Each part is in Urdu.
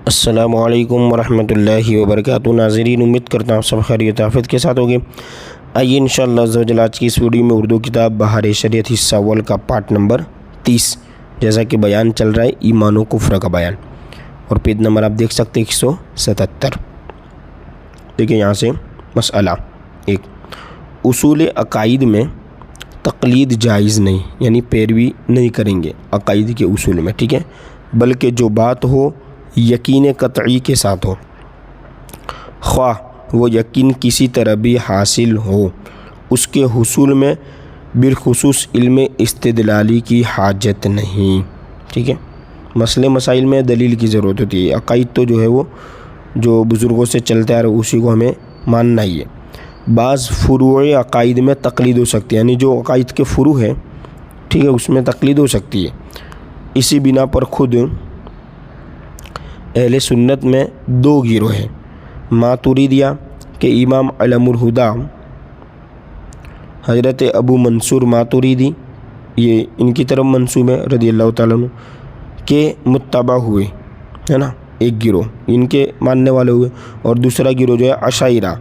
السلام علیکم ورحمۃ اللہ وبرکاتہ۔ ناظرین، امید کرتا ہوں سب خیریت آفیت کے ساتھ ہوگے۔ آئیے انشاءاللہ عز و جل آج کی اس ویڈیو میں اردو کتاب بہار شریعت حصہ اول کا پارٹ نمبر 30 جیسا کہ بیان چل رہا ہے ایمان و کفر کا بیان، اور پیج نمبر آپ دیکھ سکتے 177۔ دیکھیں یہاں سے مسئلہ 1، اصول عقائد میں تقلید جائز نہیں، یعنی پیروی نہیں کریں گے عقائد کے اصول میں، ٹھیک ہے، بلکہ جو بات ہو یقین قطعی کے ساتھ ہو، خواہ وہ یقین کسی طرح بھی حاصل ہو، اس کے حصول میں بالخصوص علم استدلالی کی حاجت نہیں، ٹھیک ہے۔ مسئلے مسائل میں دلیل کی ضرورت ہوتی ہے، عقائد تو جو ہے وہ جو بزرگوں سے چلتے آ رہے اسی کو ہمیں ماننا ہی ہے۔ بعض فروع عقائد میں تقلید ہو سکتی ہے، یعنی جو عقائد کے فروع ہے، ٹھیک ہے، اس میں تقلید ہو سکتی ہے۔ اسی بنا پر خود اہل سنت میں دو گروہ ہیں، ماتوریدیہ کہ امام علم الہدا حضرت ابو منصور ماتوریدی، یہ ان کی طرف منسوب ہے رضی اللہ تعالیٰ عنہ، کے متبع ہوئے، ہے نا، ایک گروہ ان کے ماننے والے ہوئے، اور دوسرا گروہ جو ہے عشائرہ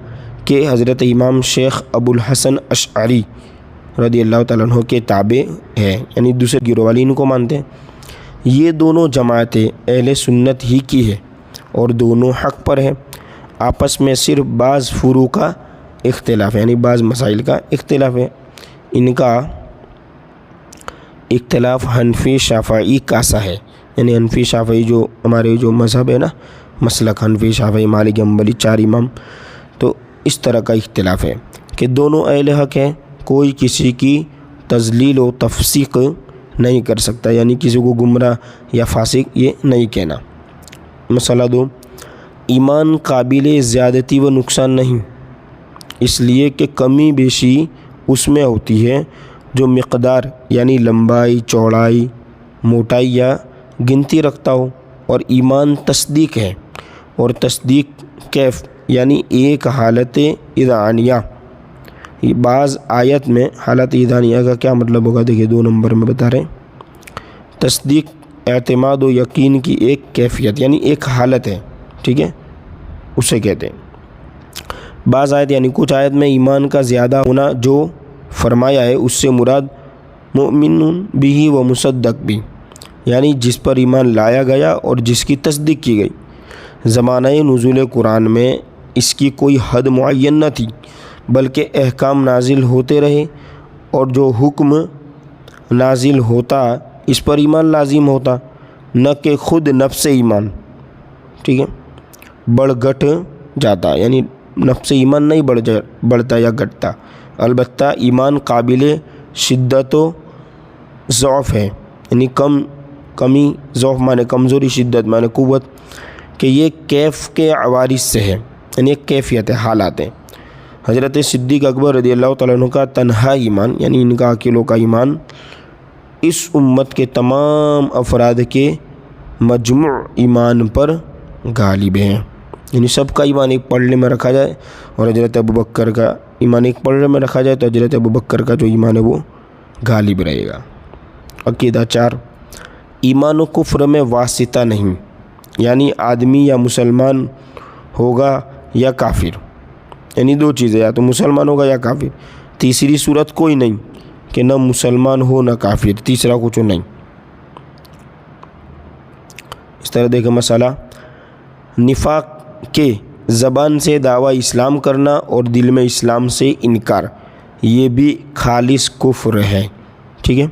کہ حضرت امام شیخ ابو الحسن اشعری رضی اللہ تعالیٰ عنہ کے تابع ہے، یعنی دوسرے گروہ والے ان کو مانتے ہیں۔ یہ دونوں جماعتیں اہل سنت ہی کی ہے اور دونوں حق پر ہیں، آپس میں صرف بعض فروع کا اختلاف ہے، یعنی بعض مسائل کا اختلاف ہے۔ ان کا اختلاف حنفی شافعی کا سا ہے، یعنی حنفی شافعی جو ہمارے جو مذہب ہے نا، مسلک حنفی شافعی مالک حنبلی 4 امام، تو اس طرح کا اختلاف ہے کہ دونوں اہل حق ہیں، کوئی کسی کی تضلیل و تفسیق نہیں کر سکتا، یعنی کسی کو گمراہ یا فاسق یہ نہیں کہنا۔ مسئلہ 2، ایمان قابل زیادتی و نقصان نہیں، اس لیے کہ کمی بیشی اس میں ہوتی ہے جو مقدار یعنی لمبائی، چوڑائی، موٹائی یا گنتی رکھتا ہو، اور ایمان تصدیق ہے، اور تصدیق کیف یعنی ایک حالت اذعانیہ۔ بعض آیت میں حالت اذعانیہ کا کیا مطلب ہوگا، دیکھیے 2 نمبر میں بتا رہے ہیں۔ تصدیق اعتماد و یقین کی ایک کیفیت یعنی ایک حالت ہے، ٹھیک ہے، اسے کہتے ہیں۔ بعض آیت یعنی کچھ آیت میں ایمان کا زیادہ ہونا جو فرمایا ہے اس سے مراد مؤمن بھی و مصدق بھی، یعنی جس پر ایمان لایا گیا اور جس کی تصدیق کی گئی۔ زمانہ نزول قرآن میں اس کی کوئی حد معین نہ تھی، بلکہ احکام نازل ہوتے رہے، اور جو حکم نازل ہوتا اس پر ایمان لازم ہوتا، نہ کہ خود نفس ایمان، ٹھیک ہے، بڑھ گھٹ جاتا، یعنی نفس ایمان نہیں بڑھتا یا گھٹتا، البتہ ایمان قابل شدت و ضعف ہے، یعنی کمی، ضعف مانے کمزوری، شدت مانے قوت، کہ یہ کیف کے عوارض سے ہے، یعنی ایک کیفیت ہے، حالات ہیں۔ حضرت صدیق اکبر رضی اللہ تعالیٰ عنہ کا تنہا ایمان، یعنی ان کا اکیلوں کا ایمان، اس امت کے تمام افراد کے مجموع ایمان پر غالب ہیں، یعنی سب کا ایمان ایک پلڑے میں رکھا جائے، اور حضرت ابوبکر کا ایمان ایک پلڑے میں رکھا جائے تو حضرت ابوبکر کا جو ایمان ہے وہ غالب رہے گا۔ عقیدہ 4، ایمان و کفر میں واسطہ نہیں، یعنی آدمی یا مسلمان ہوگا یا کافر، یعنی 2 چیزیں، یا تو مسلمان ہوگا یا کافر، تیسری صورت کوئی نہیں کہ نہ مسلمان ہو نہ کافر، تیسرا کچھ نہیں۔ اس طرح دیکھیں مسئلہ نفاق کے زبان سے دعویٰ اسلام کرنا اور دل میں اسلام سے انکار، یہ بھی خالص کفر ہے، ٹھیک ہے،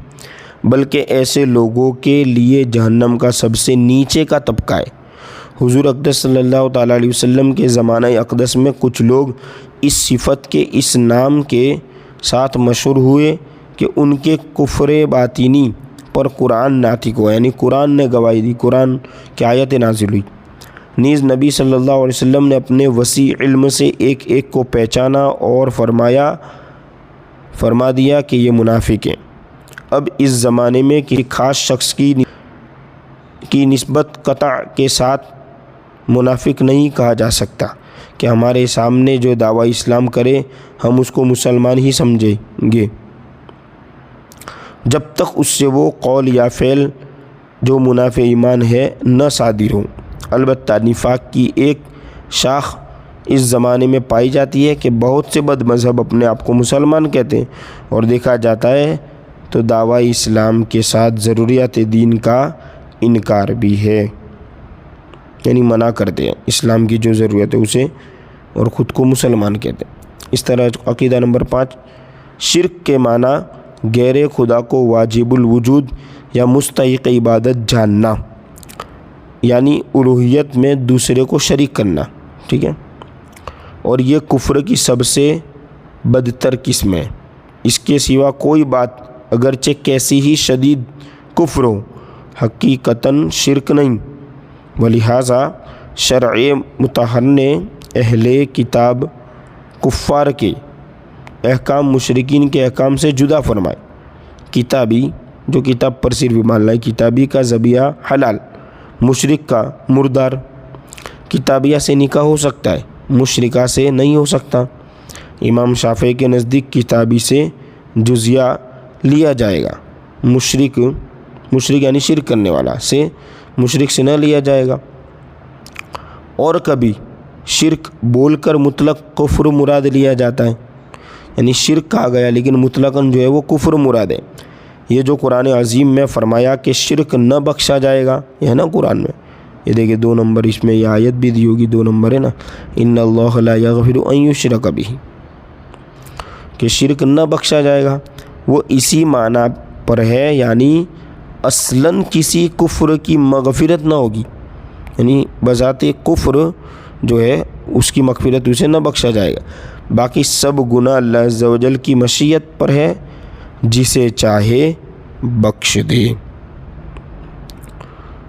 بلکہ ایسے لوگوں کے لیے جہنم کا سب سے نیچے کا طبقہ ہے۔ حضور اقدس صلی اللہ تعالیٰ علیہ وسلم کے زمانہ اقدس میں کچھ لوگ اس صفت کے اس نام کے ساتھ مشہور ہوئے کہ ان کے کفر باطنی پر قرآن ناطق ہوا، یعنی قرآن نے گواہی دی، قرآن کی آیت نازل ہوئی۔ نیز نبی صلی اللہ علیہ وسلم نے اپنے وسیع علم سے ایک ایک کو پہچانا اور فرما دیا کہ یہ منافق ہیں۔ اب اس زمانے میں کسی خاص شخص کی نسبت قطع کے ساتھ منافق نہیں کہا جا سکتا کہ ہمارے سامنے جو دعویٰ اسلام کرے ہم اس کو مسلمان ہی سمجھیں گے، جب تک اس سے وہ قول یا فعل جو منافع ایمان ہے نہ صادر ہو، البتہ نفاق کی ایک شاخ اس زمانے میں پائی جاتی ہے کہ بہت سے بد مذہب اپنے آپ کو مسلمان کہتے ہیں، اور دیکھا جاتا ہے تو دعوی اسلام کے ساتھ ضروریات دین کا انکار بھی ہے، یعنی منع کرتے ہیں اسلام کی جو ضرورت ہے اسے، اور خود کو مسلمان کہتے ہیں۔ اس طرح عقیدہ نمبر 5، شرک کے معنی غیر خدا کو واجب الوجود یا مستحق عبادت جاننا، یعنی الوہیت میں دوسرے کو شریک کرنا، ٹھیک ہے، اور یہ کفر کی سب سے بدتر قسم ہے۔ اس کے سوا کوئی بات اگرچہ کیسی ہی شدید کفر ہو، حقیقتاً شرک نہیں، ولہذا شرع مطہر نے اہل کتاب کفار کے احکام مشرکین کے احکام سے جدا فرمائے۔ کتابی جو کتاب پر صرف مان لائے، کتابی کا ذبیحہ حلال، مشرک کا مردار۔ کتابیہ سے نکاح ہو سکتا ہے، مشرکہ سے نہیں ہو سکتا۔ امام شافعی کے نزدیک کتابی سے جزیہ لیا جائے گا، مشرک یعنی شرک کرنے والا سے مشرک سے نہ لیا جائے گا۔ اور کبھی شرک بول کر مطلق کفر مراد لیا جاتا ہے، یعنی شرک کہا گیا لیکن مطلقاً جو ہے وہ کفر مراد ہے۔ یہ جو قرآن عظیم میں فرمایا کہ شرک نہ بخشا جائے گا، یہ ہے نا قرآن میں، یہ دیکھیں 2 نمبر اس میں یہ آیت بھی دی ہوگی، 2 نمبر ہے نا، ان اللہ لا یغفر ان یشرک بہ، کہ شرک نہ بخشا جائے گا، وہ اسی معنی پر ہے، یعنی اصلاً کسی کفر کی مغفرت نہ ہوگی، یعنی بذات کفر جو ہے اس کی مغفرت اسے نہ بخشا جائے گا۔ باقی سب گناہ اللہ عز و جل کی مشیت پر ہے، جسے چاہے بخش دے۔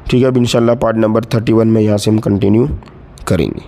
ٹھیک ہے، اب انشاءاللہ پارٹ نمبر 31 میں یہاں سے ہم کنٹینیو کریں گے۔